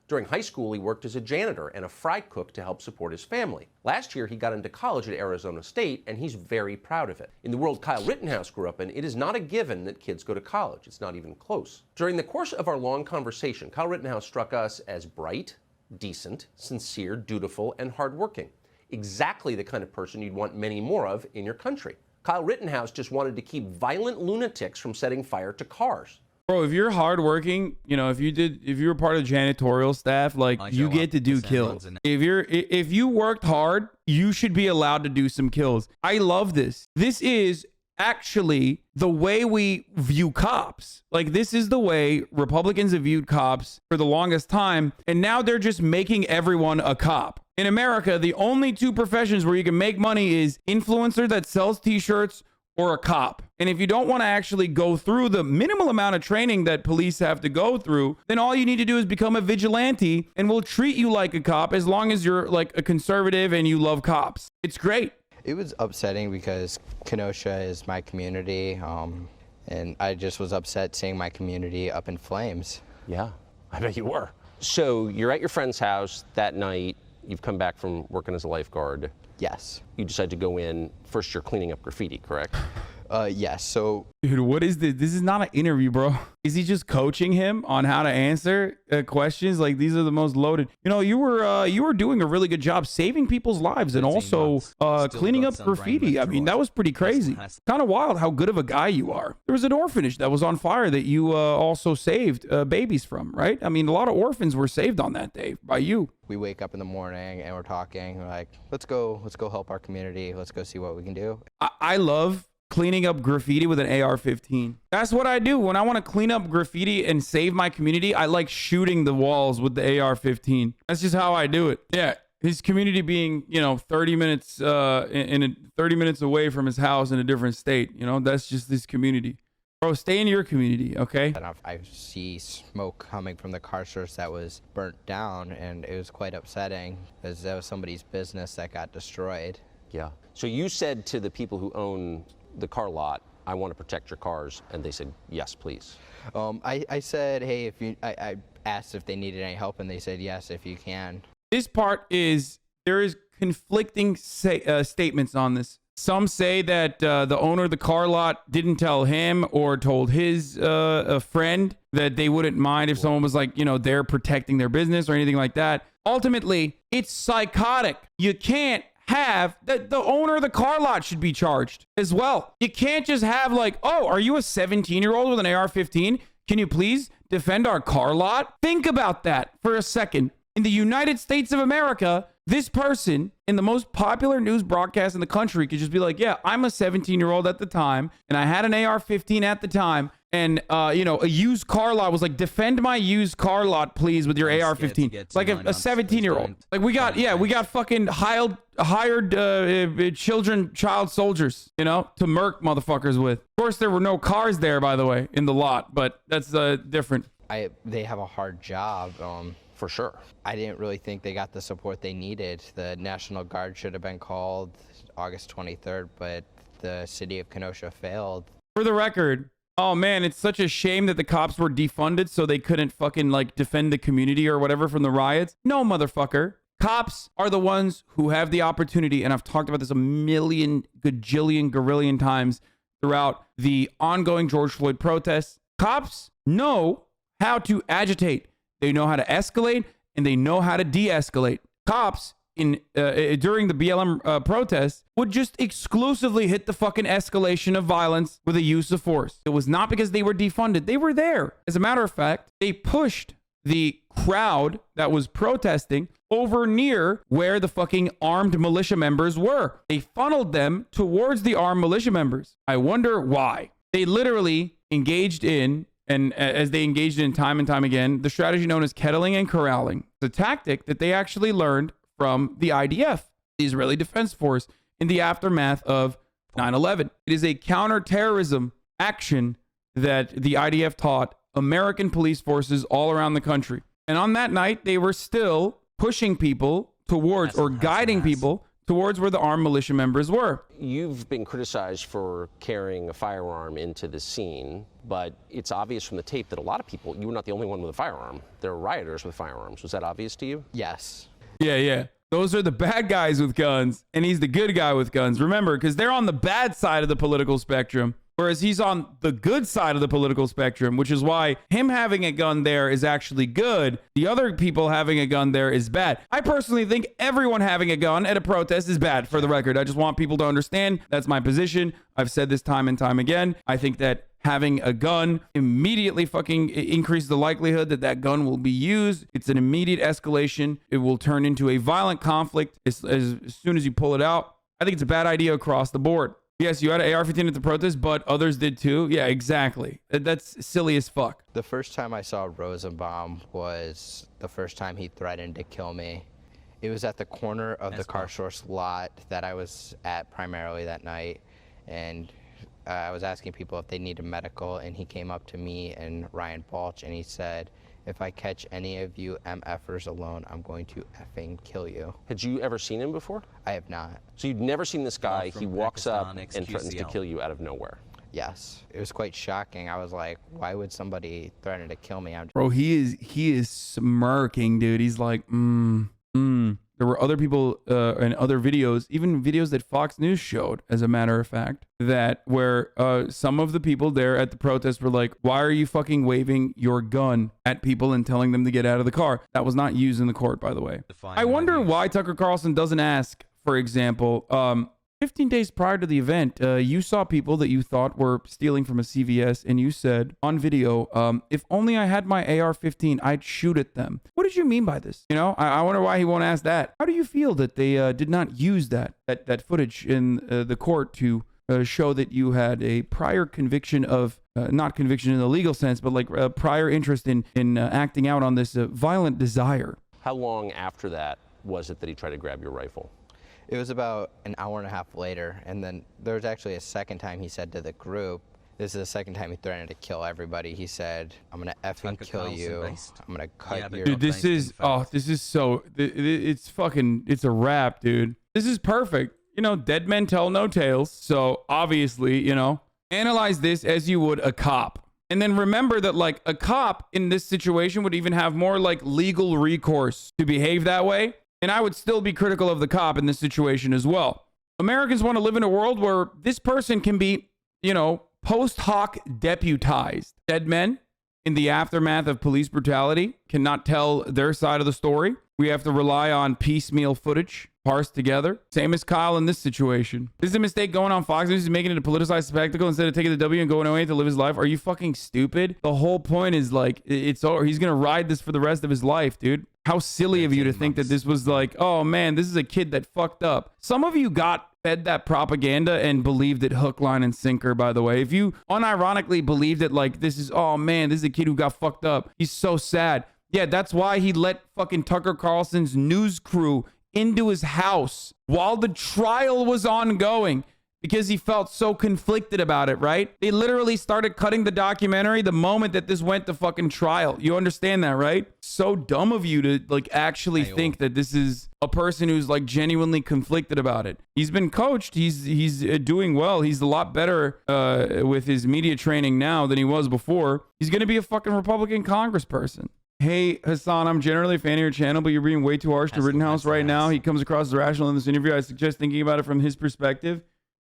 During high school, he worked as a janitor and a fry cook to help support his family. Last year, he got into college at Arizona State, and he's very proud of it. In the world Kyle Rittenhouse grew up in, it is not a given that kids go to college. It's not even close. During the course of our long conversation, Kyle Rittenhouse struck us as bright, decent, sincere, dutiful, and hardworking. Exactly the kind of person you'd want many more of in your country. Kyle Rittenhouse just wanted to keep violent lunatics from setting fire to cars. Bro, if you're hardworking, you know, if you were part of the janitorial staff, like, you get to do kills. If you worked hard, you should be allowed to do some kills. I love this. This is actually the way we view cops. Like, this is the way Republicans have viewed cops for the longest time, and now they're just making everyone a cop. In America, the only two professions where you can make money is influencer that sells t-shirts or a cop. And if you don't want to actually go through the minimal amount of training that police have to go through, then all you need to do is become a vigilante, and we'll treat you like a cop as long as you're like a conservative and you love cops. It's great. It was upsetting because Kenosha is my community, and I just was upset seeing my community up in flames. Yeah, I bet you were. So you're at your friend's house that night. You've come back from working as a lifeguard. Yes. You decide to go in. First, you're cleaning up graffiti, correct? Yes. So, dude, what is this? This is not an interview, bro. Is he just coaching him on how to answer questions? Like, these are the most loaded. You know, you were doing a really good job saving people's lives and also cleaning up graffiti. I mean, that was pretty crazy. Kind of wild how good of a guy you are. There was an orphanage that was on fire that you also saved babies from, right? I mean, a lot of orphans were saved on that day by you. We wake up in the morning and we're talking. We're like, let's go help our community. Let's go see what we can do. I love cleaning up graffiti with an AR-15. That's what I do when I want to clean up graffiti and save my community. I like shooting the walls with the AR-15. That's just how I do it. Yeah, his community being, you know, 30 minutes 30 minutes away from his house in a different state. You know, that's just his community. Bro, stay in your community, okay? And I see smoke coming from the car source that was burnt down, and it was quite upsetting because that was somebody's business that got destroyed. Yeah. So you said to the people who own the car lot, I want to protect your cars, and they said, yes, please. I said, hey, I asked if they needed any help, and they said, yes, if you can. This part is, there is conflicting statements on this. Some say that the owner of the car lot didn't tell him or told his a friend that they wouldn't mind if someone was like, you know, they're protecting their business or anything like that. Ultimately, it's psychotic. You can't have that. The owner of the car lot should be charged as well. You can't just have like, oh, are you a 17-year-old with an AR-15? Can you please defend our car lot? Think about that for a second. In the United States of America, this person in the most popular news broadcast in the country could just be like, yeah, I'm a 17-year-old at the time, and I had an AR-15 at the time, and, you know, a used car lot was like, defend my used car lot, please, with your AR-15. Like a 17-year-old. Like, we got fucking hired child soldiers, you know, to murk motherfuckers with. Of course, there were no cars there, by the way, in the lot, but that's different. They have a hard job. For sure. I didn't really think they got the support they needed. The National Guard should have been called August 23rd, but the city of Kenosha failed. For the record, oh man, it's such a shame that the cops were defunded so they couldn't fucking like defend the community or whatever from the riots. No, motherfucker. Cops are the ones who have the opportunity, and I've talked about this a million, gajillion, gorillion times throughout the ongoing George Floyd protests. Cops know how to agitate. They know how to escalate, and they know how to de-escalate. Cops during the BLM protests would just exclusively hit the fucking escalation of violence with the use of force. It was not because they were defunded. They were there. As a matter of fact, they pushed the crowd that was protesting over near where the fucking armed militia members were. They funneled them towards the armed militia members. I wonder why. They literally engaged in, and as they engaged in time and time again, the strategy known as kettling and corralling. The tactic that they actually learned from the IDF, the Israeli Defense Force, in the aftermath of 9/11. It is a counterterrorism action that the IDF taught American police forces all around the country. And on that night, they were still pushing people towards or guiding people towards where the armed militia members were. You've been criticized for carrying a firearm into the scene, but it's obvious from the tape that a lot of people, you were not the only one with a firearm. There were rioters with firearms. Was that obvious to you? Yes. Yeah. Those are the bad guys with guns, and he's the good guy with guns. Remember, because they're on the bad side of the political spectrum, whereas he's on the good side of the political spectrum, which is why him having a gun there is actually good. The other people having a gun there is bad. I personally think everyone having a gun at a protest is bad, for the record. I just want people to understand that's my position. I've said this time and time again. I think that having a gun immediately fucking increases the likelihood that that gun will be used. It's an immediate escalation. It will turn into a violent conflict as soon as you pull it out. I think it's a bad idea across the board. Yes, you had an AR-15 at the protest, but others did too. Yeah, exactly. That's silly as fuck. The first time I saw Rosenbaum was the first time he threatened to kill me. It was at the corner of the car source lot that I was at primarily that night, and I was asking people if they needed medical, and he came up to me and Ryan Balch, and he said, "If I catch any of you MFers alone, I'm going to effing kill you." Had you ever seen him before? I have not. So you'd never seen this guy. He walks up and threatens to kill you out of nowhere. Yes. It was quite shocking. I was like, why would somebody threaten to kill me? Bro, he is smirking, dude. He's like, There were other people and other videos, even videos that Fox News showed, as a matter of fact, that where some of the people there at the protest were like, why are you fucking waving your gun at people and telling them to get out of the car? That was not used in the court, by the way. I wonder why Tucker Carlson doesn't ask, for example, 15 days prior to the event, you saw people that you thought were stealing from a CVS, and you said on video, if only I had my AR-15, I'd shoot at them. What did you mean by this? You know, I wonder why he won't ask that. How do you feel that they did not use that footage in the court to show that you had a prior conviction of, not conviction in the legal sense, but like a prior interest in acting out on this violent desire? How long after that was it that he tried to grab your rifle? It was about an hour and a half later, and then there was actually a second time he said to the group, this is the second time he threatened to kill everybody. He said, "I'm gonna effing kill you. I'm gonna cut your..." Dude, this is so, it's a wrap, dude. This is perfect. You know, dead men tell no tales. So obviously, you know, analyze this as you would a cop. And then remember that like a cop in this situation would even have more like legal recourse to behave that way. And I would still be critical of the cop in this situation as well. Americans want to live in a world where this person can be, you know, post hoc deputized. Dead men in the aftermath of police brutality cannot tell their side of the story. We have to rely on piecemeal footage parsed together. Same as Kyle in this situation. This is a mistake going on Fox News. He's making it a politicized spectacle instead of taking the W and going away to live his life. Are you fucking stupid? The whole point is like, it's over. He's going to ride this for the rest of his life, dude. How silly of you to think that this was like, oh man, this is a kid that fucked up. Some of you got fed that propaganda and believed it hook, line, and sinker, by the way. If you unironically believed it like this is, oh man, this is a kid who got fucked up. He's so sad. Yeah, that's why he let fucking Tucker Carlson's news crew into his house while the trial was ongoing because he felt so conflicted about it, right? They literally started cutting the documentary the moment that this went to fucking trial. You understand that, right? So dumb of you to like actually think that this is a person who's like genuinely conflicted about it. He's been coached. He's doing well. He's a lot better with his media training now than he was before. He's going to be a fucking Republican congressperson. Hey, Hasan, I'm generally a fan of your channel, but you're being way too harsh to Rittenhouse right now. He comes across as rational in this interview. I suggest thinking about it from his perspective.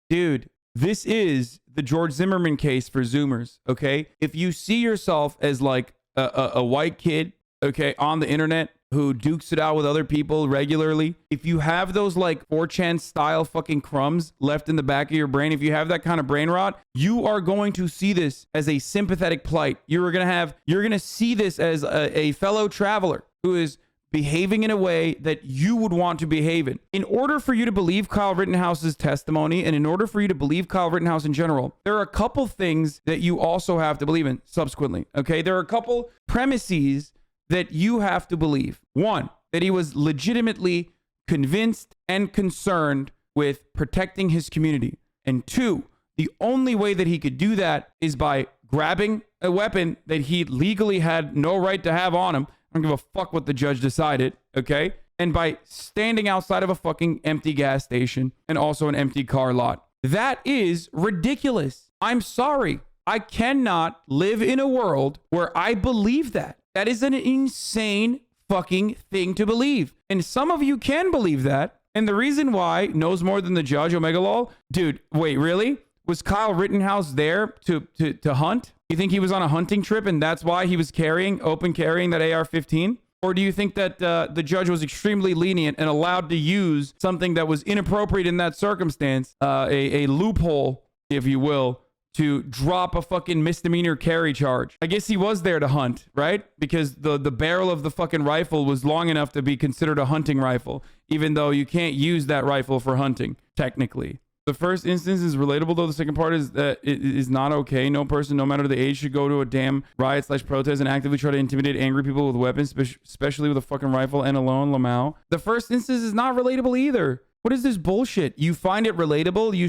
Dude, this is the George Zimmerman case for Zoomers, okay? If you see yourself as like a white kid, okay, on the internet who dukes it out with other people regularly, if you have those like 4chan style fucking crumbs left in the back of your brain, if you have that kind of brain rot, you are going to see this as a sympathetic plight. You're going to see this as a fellow traveler who is behaving in a way that you would want to behave in. In order for you to believe Kyle Rittenhouse's testimony, and in order for you to believe Kyle Rittenhouse in general, there are a couple things that you also have to believe in subsequently, okay? There are a couple premises that you have to believe. One, that he was legitimately convinced and concerned with protecting his community. And two, the only way that he could do that is by grabbing a weapon that he legally had no right to have on him. I don't give a fuck what the judge decided, okay? and by standing outside of a fucking empty gas station and also an empty car lot. That is ridiculous. I'm sorry. I cannot live in a world where I believe that. That is an insane fucking thing to believe. And some of you can believe that. And the reason why knows more than the judge, Omega Lol. Dude, wait, really? Was Kyle Rittenhouse there to hunt? You think he was on a hunting trip and that's why he was carrying that AR-15? Or do you think that the judge was extremely lenient and allowed to use something that was inappropriate in that circumstance, a loophole, if you will, to drop a fucking misdemeanor carry charge? I guess he was there to hunt, right? Because the barrel of the fucking rifle was long enough to be considered a hunting rifle, even though you can't use that rifle for hunting, technically. The first instance is relatable, though the second part is that it is not okay. No person, no matter the age, should go to a damn riot/protest and actively try to intimidate angry people with weapons, especially with a fucking rifle and alone, Lamau. The first instance is not relatable either. What is this bullshit? You find it relatable? You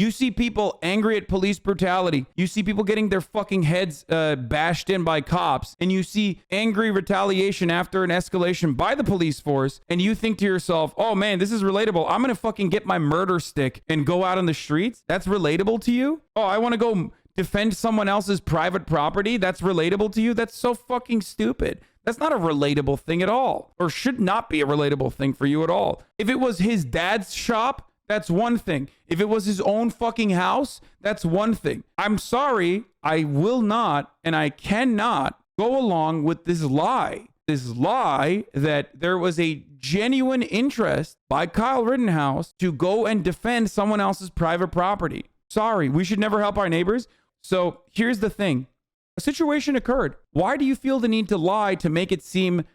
see people angry at police brutality. You see people getting their fucking heads bashed in by cops. And you see angry retaliation after an escalation by the police force. And you think to yourself, oh man, this is relatable. I'm going to fucking get my murder stick and go out on the streets. That's relatable to you? Oh, I want to go defend someone else's private property. That's relatable to you? That's so fucking stupid. That's not a relatable thing at all, or should not be a relatable thing for you at all. If it was his dad's shop, that's one thing. If it was his own fucking house, that's one thing. I'm sorry, I will not and I cannot go along with this lie. This lie that there was a genuine interest by Kyle Rittenhouse to go and defend someone else's private property. Sorry, we should never help our neighbors. So here's the thing. A situation occurred. Why do you feel the need to lie to make it seem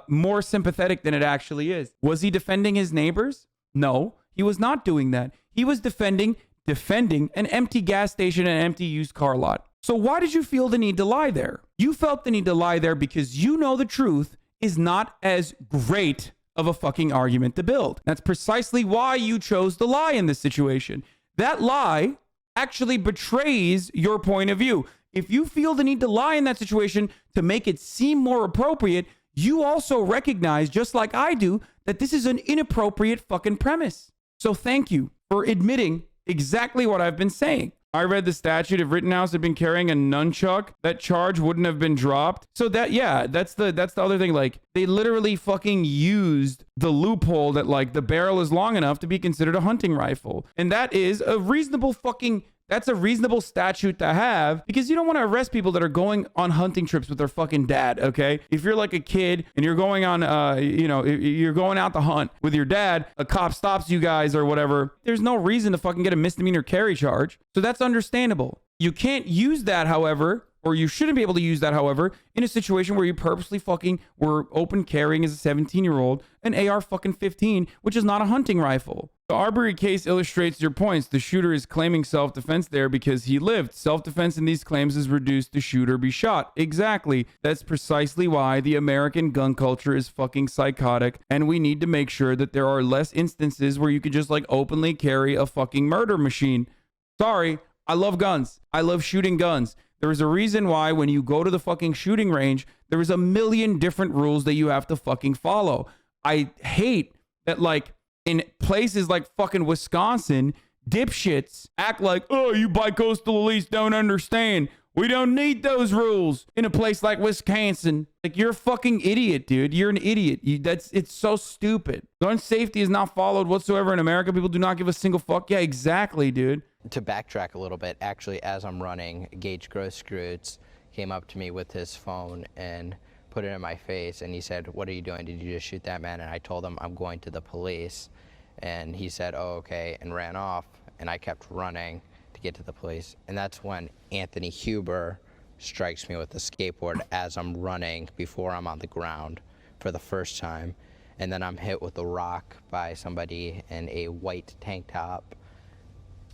more sympathetic than it actually is? Was he defending his neighbors? No, he was not doing that. He was defending an empty gas station and an empty used car lot. So why did you feel the need to lie there? You felt the need to lie there because you know the truth is not as great of a fucking argument to build. That's precisely why you chose to lie in this situation. That lie actually betrays your point of view. If you feel the need to lie in that situation to make it seem more appropriate, you also recognize, just like I do, that this is an inappropriate fucking premise. So thank you for admitting exactly what I've been saying. I read the statute. If Rittenhouse had been carrying a nunchuck, that charge wouldn't have been dropped. So that, yeah, that's the other thing. Like, they literally fucking used the loophole that, like, the barrel is long enough to be considered a hunting rifle. And that is a reasonable fucking... That's a reasonable statute to have because you don't want to arrest people that are going on hunting trips with their fucking dad, okay? If you're like a kid and you're going on, you're going out to hunt with your dad, a cop stops you guys or whatever, there's no reason to fucking get a misdemeanor carry charge. So that's understandable. You can't use that, however, or you shouldn't be able to use that, however, in a situation where you purposely fucking were open carrying as a 17-year-old an AR-15, which is not a hunting rifle. The Arbery case illustrates your points. The shooter is claiming self-defense there because he lived. Self-defense in these claims is reduced to shoot or be shot. Exactly. That's precisely why the American gun culture is fucking psychotic, and we need to make sure that there are less instances where you could just like openly carry a fucking murder machine. Sorry, I love guns. I love shooting guns. There is a reason why when you go to the fucking shooting range, there is a million different rules that you have to fucking follow. I hate that, like, in places like fucking Wisconsin, dipshits act like, oh, you bi-coastal elites don't understand. We don't need those rules in a place like Wisconsin. Like, you're a fucking idiot, dude. You're an idiot. It's so stupid. Gun safety is not followed whatsoever in America. People do not give a single fuck. Yeah, exactly, dude. To backtrack a little bit, actually, as I'm running, Gage Grosskreutz came up to me with his phone and put it in my face, and he said, what are you doing? Did you just shoot that man? And I told him, I'm going to the police. And he said, oh, okay, and ran off, and I kept running to get to the police. And that's when Anthony Huber strikes me with a skateboard as I'm running before I'm on the ground for the first time. And then I'm hit with a rock by somebody in a white tank top.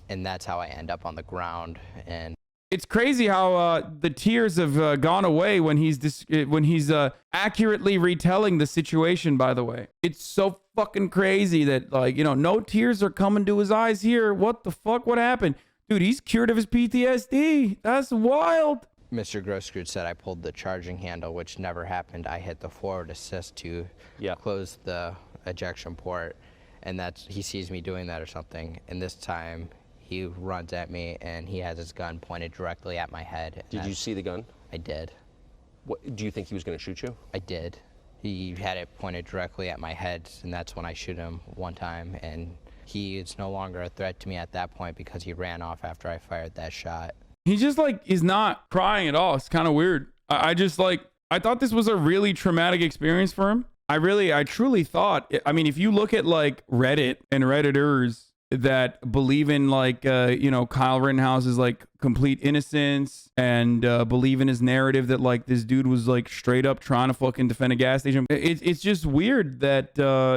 And that's how I end up on the ground. And it's crazy how the tears have gone away when he's accurately retelling the situation, by the way. It's so fucking crazy that, like, you know, no tears are coming to his eyes here. What the fuck? What happened? Dude, he's cured of his PTSD. That's wild. Mr. Grosskreutz said I pulled the charging handle, which never happened. I hit the forward assist to close the ejection port, and he sees me doing that or something. And this time, he runs at me, and he has his gun pointed directly at my head. Did you see the gun? I did. Do you think he was going to shoot you? I did. He had it pointed directly at my head, and that's when I shoot him one time. And he is no longer a threat to me at that point because he ran off after I fired that shot. He just like is not crying at all. It's kind of weird. I just like, I thought this was a really traumatic experience for him. I truly thought, I mean, if you look at like Reddit and Redditors that believe in like, Kyle Rittenhouse's like complete innocence and believe in his narrative that like this dude was like straight up trying to fucking defend a gas station. It's just weird that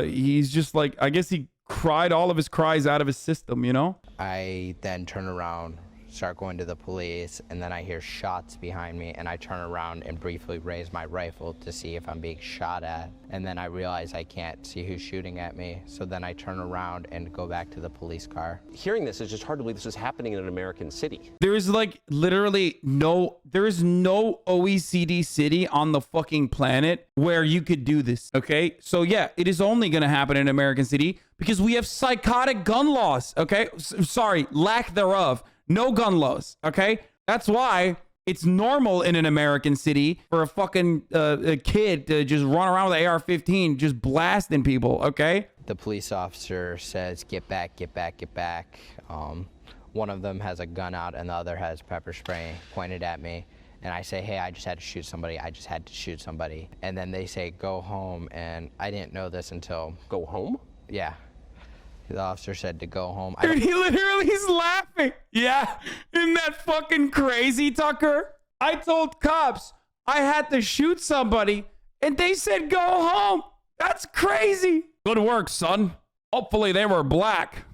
he's just like, I guess he cried all of his cries out of his system, you know? I then turn around, start going to the police, and then I hear shots behind me, and I turn around and briefly raise my rifle to see if I'm being shot at, and then I realize I can't see who's shooting at me, so then I turn around and go back to the police car. Hearing this is just hard to believe this is happening in an American city. There is like literally there is no OECD city on the fucking planet where you could do this, okay? So yeah, it is only gonna happen in an American city because we have psychotic gun laws, okay? Sorry, lack thereof. No gun laws, okay? That's why it's normal in an American city for a fucking a kid to just run around with an AR-15 just blasting people, okay? The police officer says, get back, get back, get back. One of them has a gun out and the other has pepper spray pointed at me. And I say, hey, I just had to shoot somebody. I just had to shoot somebody. And then they say, go home. And I didn't know this until... Go home? Yeah. The officer said to go home. Dude, he's laughing. Yeah, isn't that fucking crazy, Tucker? I told cops I had to shoot somebody, and they said go home. That's crazy. Good work, son. Hopefully they were black.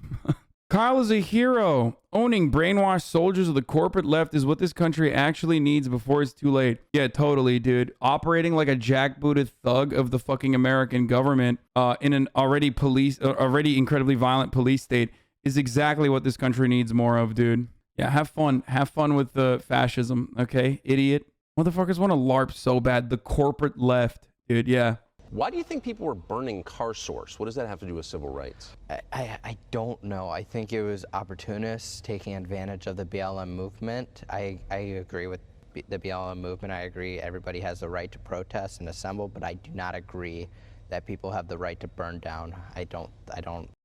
Kyle is a hero. Owning brainwashed soldiers of the corporate left is what this country actually needs before it's too late. Yeah, totally, dude. Operating like a jackbooted thug of the fucking American government in an already incredibly violent police state is exactly what this country needs more of, dude. Yeah, have fun. Have fun with the fascism, okay, idiot? Motherfuckers want to LARP so bad. The corporate left, dude, yeah. Why do you think people were burning car source? What does that have to do with civil rights? I don't know. I think it was opportunists taking advantage of the BLM movement. I agree with the BLM movement. I agree everybody has the right to protest and assemble, but I do not agree that people have the right to burn down. I don't.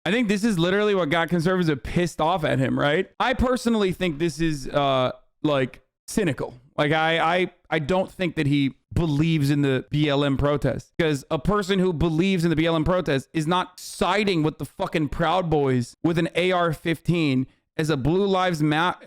I think this is literally what got conservatives pissed off at him, right? I personally think this is like cynical. Like I don't think that he believes in the BLM protest, because a person who believes in the BLM protest is not siding with the fucking Proud Boys with an AR-15 as a Blue Lives Matter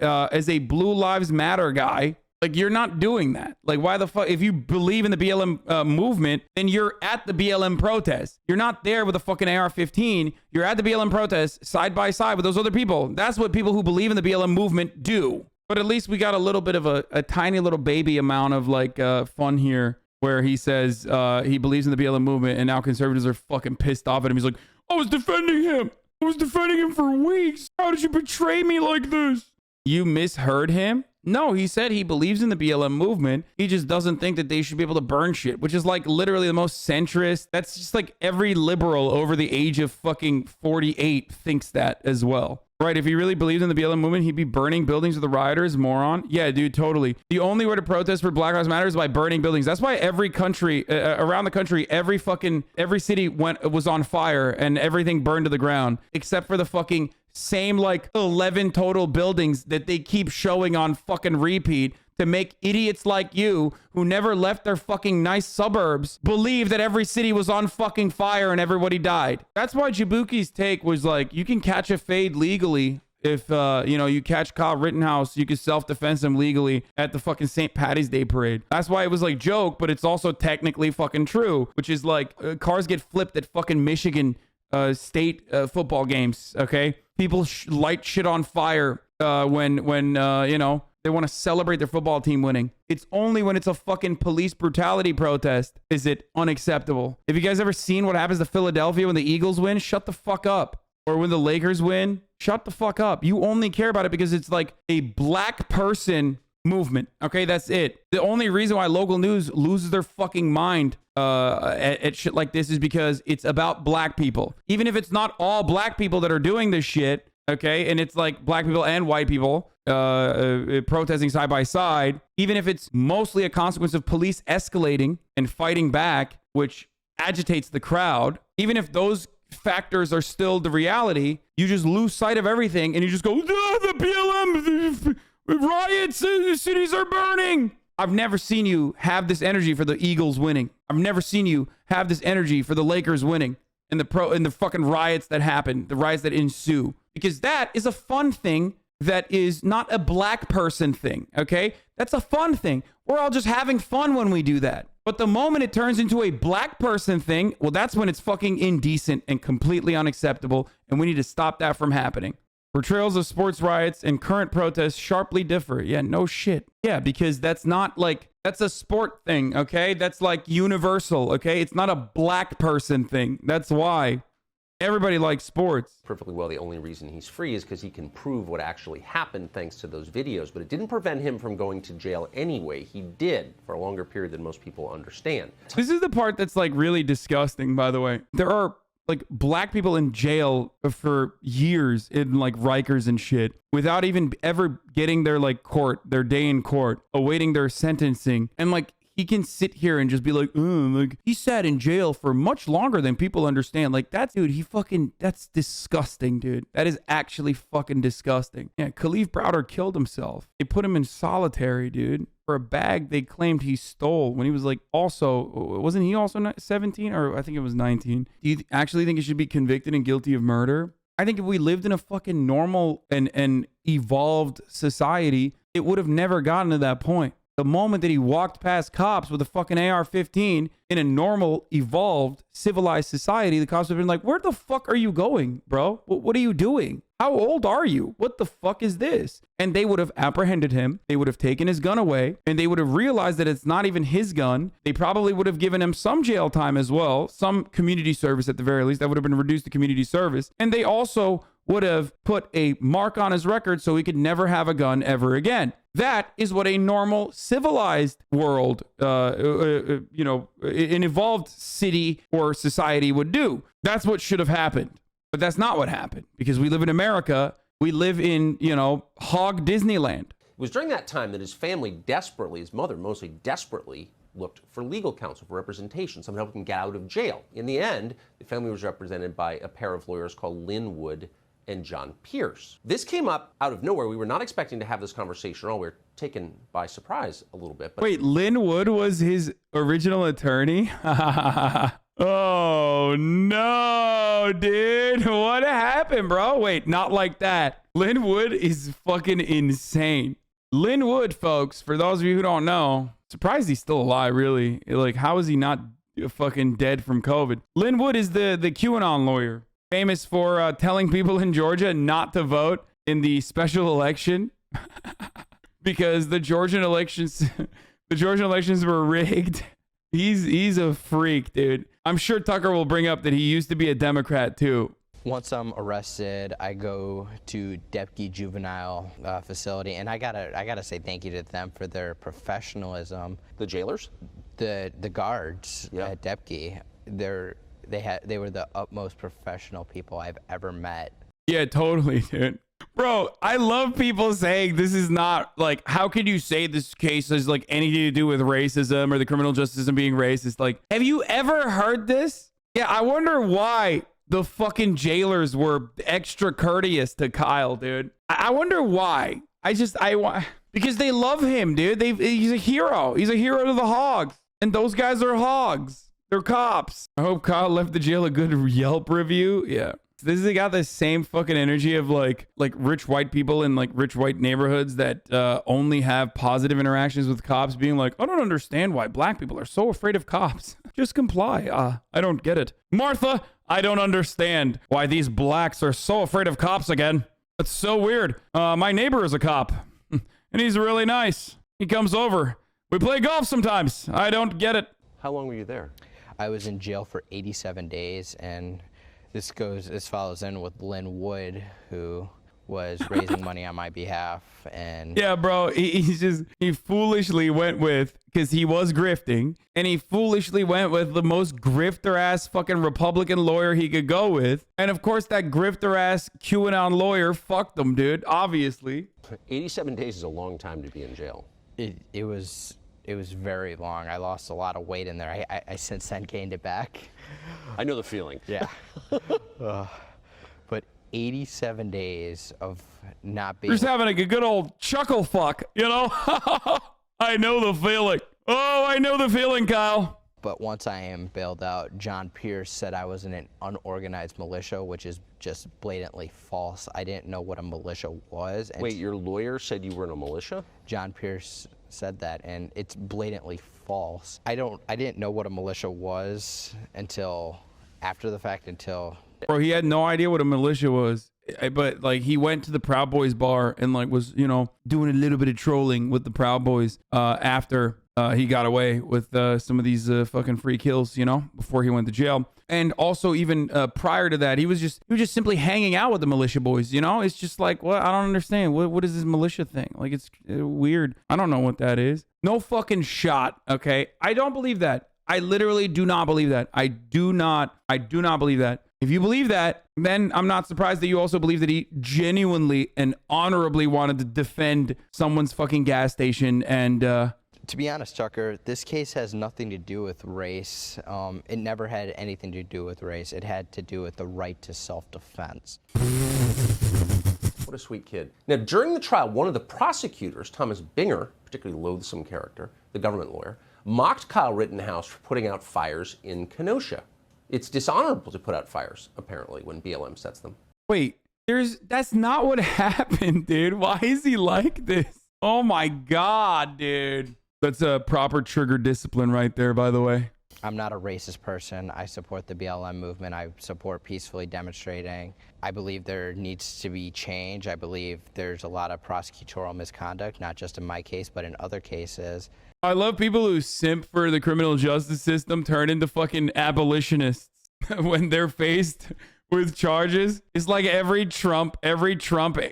guy. Like, you're not doing that. Like, why the fuck? If you believe in the BLM movement, then you're at the BLM protest. You're not there with a fucking AR-15. You're at the BLM protest side by side with those other people. That's what people who believe in the BLM movement do. But at least we got a little bit of a tiny little baby amount of like fun here, where he says he believes in the BLM movement, and now conservatives are fucking pissed off at him. He's like, I was defending him. I was defending him for weeks. How did you betray me like this? You misheard him? No, he said he believes in the BLM movement. He just doesn't think that they should be able to burn shit, which is like literally the most centrist. That's just like every liberal over the age of fucking 48 thinks that as well. Right, if he really believes in the BLM movement, he'd be burning buildings with the rioters, moron. Yeah, dude, totally. The only way to protest for Black Lives Matter is by burning buildings. That's why every country, around the country, every city was on fire and everything burned to the ground, except for the fucking same like 11 total buildings that they keep showing on fucking repeat to make idiots like you who never left their fucking nice suburbs believe that every city was on fucking fire and everybody died. That's why Jabuki's take was like, you can catch a fade legally. If, you catch Kyle Rittenhouse, you can self-defense him legally at the fucking St. Patty's Day parade. That's why it was like joke, but it's also technically fucking true, which is like cars get flipped at fucking Michigan state football games, okay? People light shit on fire when they want to celebrate their football team winning. It's only when it's a fucking police brutality protest is it unacceptable. Have you guys ever seen what happens to Philadelphia when the Eagles win? Shut the fuck up. Or when the Lakers win? Shut the fuck up. You only care about it because it's like a black person movement. Okay, that's it. The only reason why local news loses their fucking mind at shit like this is because it's about black people. Even if it's not all black people that are doing this shit, okay, and it's like black people and white people protesting side by side, even if it's mostly a consequence of police escalating and fighting back, which agitates the crowd, even if those factors are still the reality, you just lose sight of everything and you just go, the BLM riots, the cities are burning. I've never seen you have this energy for the Eagles winning. I've never seen you have this energy for the Lakers winning and the fucking riots that happen, the riots that ensue, because that is a fun thing. That is not a black person thing, okay? That's a fun thing. We're all just having fun when we do that. But the moment it turns into a black person thing, well, that's when it's fucking indecent and completely unacceptable, and we need to stop that from happening. Portrayals of sports riots and current protests sharply differ. Yeah, no shit. Yeah, because that's not like, that's a sport thing, okay? That's like universal, okay? It's not a black person thing. That's why. Everybody likes sports. Perfectly well, the only reason he's free is because he can prove what actually happened thanks to those videos, but it didn't prevent him from going to jail anyway. He did for a longer period than most people understand. This is the part that's like really disgusting, by the way. There are like black people in jail for years in like Rikers and shit without even ever getting their like their day in court, awaiting their sentencing. And like, he can sit here and just be like, he sat in jail for much longer than people understand. Like, that dude, that's disgusting, dude. That is actually fucking disgusting. Yeah, Khalif Browder killed himself. They put him in solitary, dude, for a bag they claimed he stole when he was like, wasn't he also 17? Or I think it was 19. Do you actually think he should be convicted and guilty of murder? I think if we lived in a fucking normal and evolved society, it would have never gotten to that point. The moment that he walked past cops with a fucking AR-15 in a normal, evolved, civilized society, the cops would have been like, where the fuck are you going, bro? What are you doing? How old are you? What the fuck is this? And they would have apprehended him. They would have taken his gun away, and they would have realized that it's not even his gun. They probably would have given him some jail time as well, some community service at the very least. That would have been reduced to community service. And they also would have put a mark on his record so he could never have a gun ever again. That is what a normal, civilized world, an evolved city or society would do. That's what should have happened. But that's not what happened, because we live in America. We live in, hog Disneyland. It was during that time that his family desperately, his mother mostly desperately, looked for legal counsel, for representation, someone helping him get out of jail. In the end, the family was represented by a pair of lawyers called Lynn Wood and John Pierce. This came up out of nowhere. We were not expecting to have this conversation at all. We were taken by surprise a little bit. But wait, Lynn Wood was his original attorney? Oh, no, dude. What happened, bro? Wait, not like that. Lynn Wood is fucking insane. Lynn Wood, folks, for those of you who don't know, surprised he's still alive, really. Like, how is he not fucking dead from COVID? Lynn Wood is the QAnon lawyer, famous for telling people in Georgia not to vote in the special election because the Georgian elections were rigged. He's a freak, dude. I'm sure Tucker will bring up that he used to be a Democrat too. Once I'm arrested, I go to Depke Juvenile Facility, and I gotta say thank you to them for their professionalism. The jailers, the guards at Depke, they were the utmost professional people I've ever met. Yeah, totally, dude. Bro, I love people saying this is not like, how could you say this case has like anything to do with racism or the criminal justice system being racist? Like, have you ever heard this? Yeah, I wonder why the fucking jailers were extra courteous to Kyle, dude. I wonder why. Because they love him, dude. He's a hero. He's a hero to the hogs. And those guys are hogs. They're cops. I hope Kyle left the jail a good Yelp review. Yeah. This has got the same fucking energy of like rich white people in like rich white neighborhoods that only have positive interactions with cops, being like, I don't understand why black people are so afraid of cops. Just comply. I don't get it. Martha, I don't understand why these blacks are so afraid of cops again. That's so weird. My neighbor is a cop and he's really nice. He comes over. We play golf sometimes. I don't get it. How long were you there? I was in jail for 87 days, and this follows in with Lynn Wood, who was raising money on my behalf. And Yeah, bro, he foolishly went with, because he was grifting, and he foolishly went with the most grifter ass fucking Republican lawyer he could go with. And of course, that grifter ass QAnon lawyer fucked him, dude, obviously. 87 days is a long time to be in jail. it was very long. I lost a lot of weight in there. I since then gained it back. I know the feeling. Yeah. But 87 days of not being... Just having a good old chuckle fuck, you know? I know the feeling. Oh, I know the feeling, Kyle. But once I am bailed out, John Pierce said I was in an unorganized militia, which is just blatantly false. I didn't know what a militia was. And Wait, your lawyer said you were in a militia? John Pierce said that, and it's blatantly false. I didn't know what a militia was until after the fact, Bro, he had no idea what a militia was. But like he went to the Proud Boys bar and like was, you know, doing a little bit of trolling with the Proud Boys after he got away with some of these fucking free kills, you know, before he went to jail. And also even prior to that, he was just simply hanging out with the militia boys, you know? It's just like, well, I don't understand. What is this militia thing? Like, it's weird. I don't know what that is. No fucking shot, okay? I don't believe that. I literally do not believe that. I do not believe that. If you believe that, then I'm not surprised that you also believe that he genuinely and honorably wanted to defend someone's fucking gas station. And to be honest, Tucker, this case has nothing to do with race. It never had anything to do with race. It had to do with the right to self-defense. What a sweet kid. Now, during the trial, one of the prosecutors, Thomas Binger, particularly loathsome character, the government lawyer, mocked Kyle Rittenhouse for putting out fires in Kenosha. It's dishonorable to put out fires, apparently, when BLM sets them. wait, that's not what happened, dude. Why is he like this? Oh my God, dude. That's a proper trigger discipline right there, by the way. I'm not a racist person. I support the BLM movement. I support peacefully demonstrating. I believe there needs to be change. I believe there's a lot of prosecutorial misconduct, not just in my case, but in other cases. I love people who simp for the criminal justice system turn into fucking abolitionists when they're faced with charges. It's like every Trump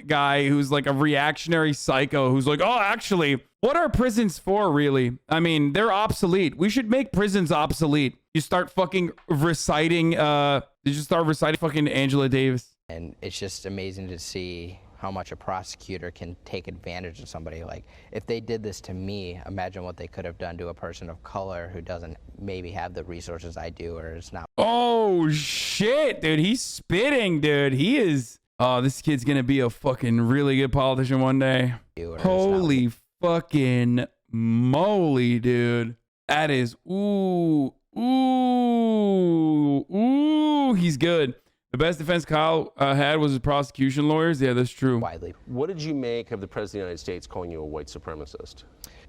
guy who's like a reactionary psycho who's like, oh, actually, what are prisons for, really? I mean, they're obsolete. We should make prisons obsolete. You start fucking reciting, fucking Angela Davis. And it's just amazing to see how much a prosecutor can take advantage of somebody. Like, if they did this to me, imagine what they could have done to a person of color who doesn't maybe have the resources I do or is not. Oh, shit, dude. He's spitting, dude. He is. Oh, this kid's gonna be a fucking really good politician one day. Holy fucking moly, dude. That is, ooh, he's good. The best defense Kyle had was his prosecution lawyers. Yeah, that's true. Widely. What did you make of the President of the United States calling you a white supremacist?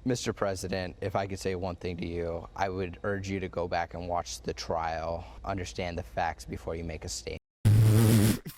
Mr. President, if I could say one thing to you, I would urge you to go back and watch the trial, understand the facts before you make a statement.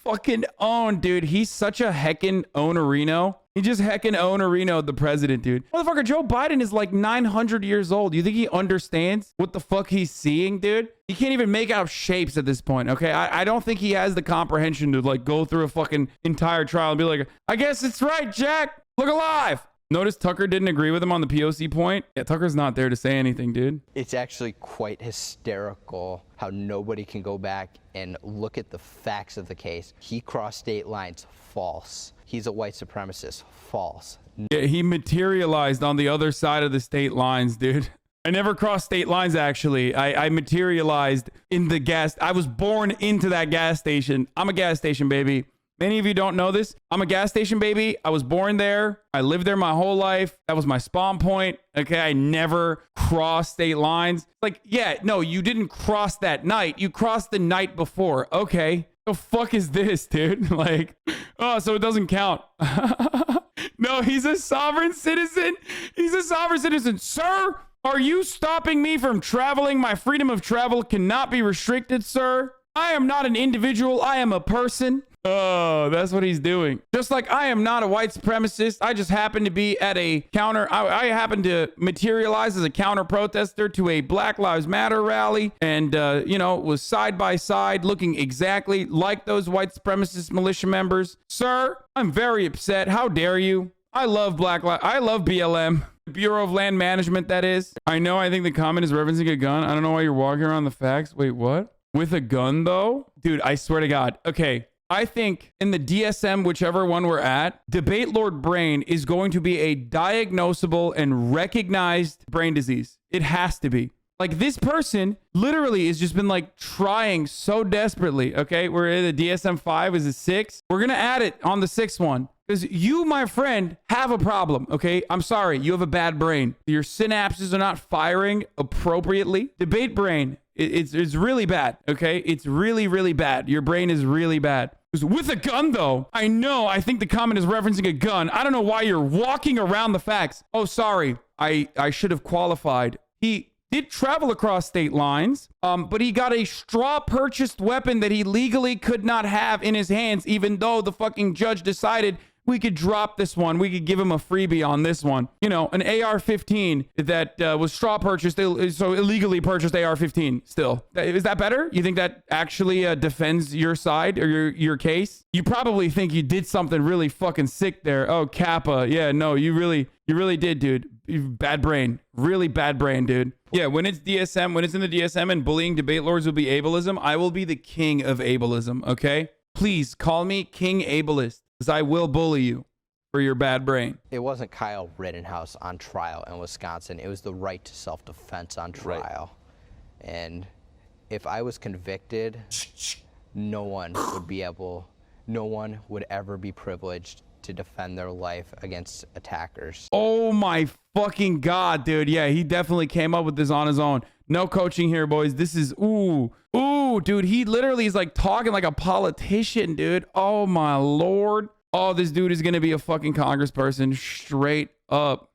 Fucking own, dude. He's such a heckin' ownerino. He just heckin' ownerino the president, dude. Motherfucker, Joe Biden is like 900 years old. You think he understands what the fuck he's seeing, dude? He can't even make out shapes at this point, okay? I don't think he has the comprehension to like go through a fucking entire trial and be like, I guess it's right, Jack. Look alive. Notice Tucker didn't agree with him on the POC point. Yeah, Tucker's not there to say anything, dude. It's actually quite hysterical how nobody can go back and look at the facts of the case. He crossed state lines. False. He's a white supremacist. False. Yeah, he materialized on the other side of the state lines, dude. I never crossed state lines, actually. I materialized in the gas. I was born into that gas station. I'm a gas station baby. Many of you don't know this. I'm a gas station baby. I was born there. I lived there my whole life. That was my spawn point. Okay, I never crossed state lines. Like, yeah, no, you didn't cross that night. You crossed the night before. Okay, the fuck is this, dude? Like, oh, so it doesn't count. No, he's a sovereign citizen. He's a sovereign citizen. Sir, are you stopping me from traveling? My freedom of travel cannot be restricted, sir. I am not an individual. I am a person. Oh, that's what he's doing. Just like I am not a white supremacist. I just happen to be at a counter. I happen to materialize as a counter protester to a Black Lives Matter rally and, you know, was side by side looking exactly like those white supremacist militia members. Sir, I'm very upset. How dare you? I love I love BLM. Bureau of Land Management, that is. I know, I think the comment is referencing a gun. I don't know why you're walking around the facts. Wait, what? With a gun, though? Dude, I swear to God. Okay, I think in the DSM, whichever one we're at, Debate Lord Brain is going to be a diagnosable and recognized brain disease. It has to be. Like, this person literally has just been like trying so desperately. Okay, we're in the DSM-5 is a 6. We're going to add it on the 6th one. Because you, my friend, have a problem, okay? I'm sorry, you have a bad brain. Your synapses are not firing appropriately. Debate brain, it's really bad, okay? It's really, really bad. Your brain is really bad. With a gun, though, I know, I think the comment is referencing a gun. I don't know why you're walking around the facts. Oh, sorry, I should have qualified. He did travel across state lines, but he got a straw purchased weapon that he legally could not have in his hands, even though the fucking judge decided we could drop this one. We could give him a freebie on this one. You know, an AR-15 that was straw purchased, so illegally purchased AR-15 still. Is that better? You think that actually defends your side or your case? You probably think you did something really fucking sick there. Oh, Kappa. Yeah, no, you really did, dude. Bad brain. Really bad brain, dude. Yeah, when it's DSM, when it's in the DSM and bullying debate lords will be ableism, I will be the king of ableism, okay? Please call me King Ableist. Because I will bully you for your bad brain. It wasn't Kyle Rittenhouse on trial in Wisconsin. It was the right to self-defense on trial. Right. And if I was convicted, no one would ever be privileged to defend their life against attackers. Oh my fucking God, dude. Yeah, he definitely came up with this on his own. No coaching here, boys. This is, ooh, dude. He literally is like talking like a politician, dude. Oh my Lord. Oh, this dude is going to be a fucking congressperson straight up.